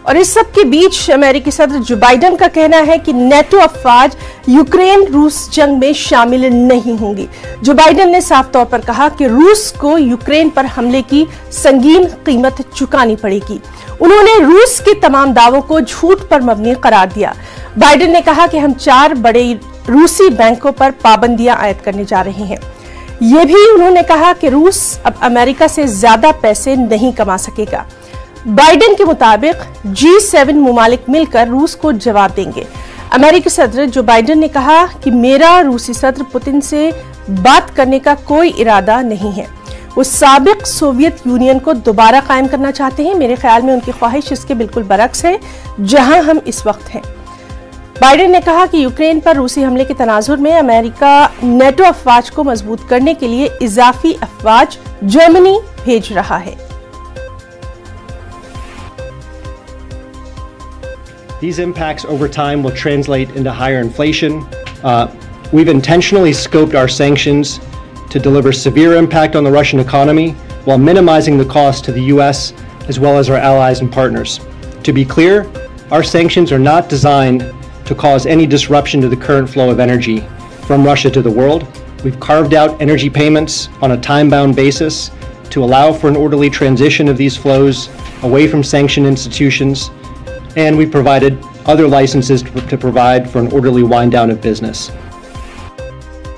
اور اس سب کے بیچ امریکی صدر جو بائیڈن کا کہنا ہے کہ نیٹو افواج یوکرین روس جنگ میں شامل نہیں ہوں گی۔ جو بائیڈن نے صاف طور پر کہا کہ روس کو یوکرین پر حملے کی سنگین قیمت چکانی پڑے گی۔ انہوں نے روس کے تمام دعووں کو جھوٹ پر مبنی قرار دیا۔ بائیڈن نے کہا کہ ہم 4 بڑے روسی بینکوں پر پابندیاں عائد کرنے جا رہے ہیں۔ یہ بھی انہوں نے کہا کہ روس اب امریکہ سے زیادہ پیسے نہیں کما سکے گا۔ بائیڈن کے مطابق G7 ممالک مل کر روس کو جواب دیں گے۔ امریکی صدر جو بائیڈن نے کہا کہ میرا روسی صدر پوتن سے بات کرنے کا کوئی ارادہ نہیں ہے۔ وہ سابق سوویت یونین کو دوبارہ قائم کرنا چاہتے ہیں۔ میرے خیال میں ان کی خواہش اس کے بالکل برعکس ہے جہاں ہم اس وقت ہیں۔ بائیڈن نے کہا کہ یوکرین پر روسی حملے کے تناظر میں امریکہ نیٹو افواج کو مضبوط کرنے کے لیے اضافی افواج جرمنی بھیج رہا ہے۔ These impacts over time will translate into higher inflation. We've intentionally scoped our sanctions to deliver severe impact on the Russian economy while minimizing the cost to the US as well as our allies and partners. To be clear, our sanctions are not designed to cause any disruption to the current flow of energy from Russia to the world. We've carved out energy payments on a time-bound basis to allow for an orderly transition of these flows away from sanctioned institutions. And we provided other licenses to provide for an orderly wind down of business.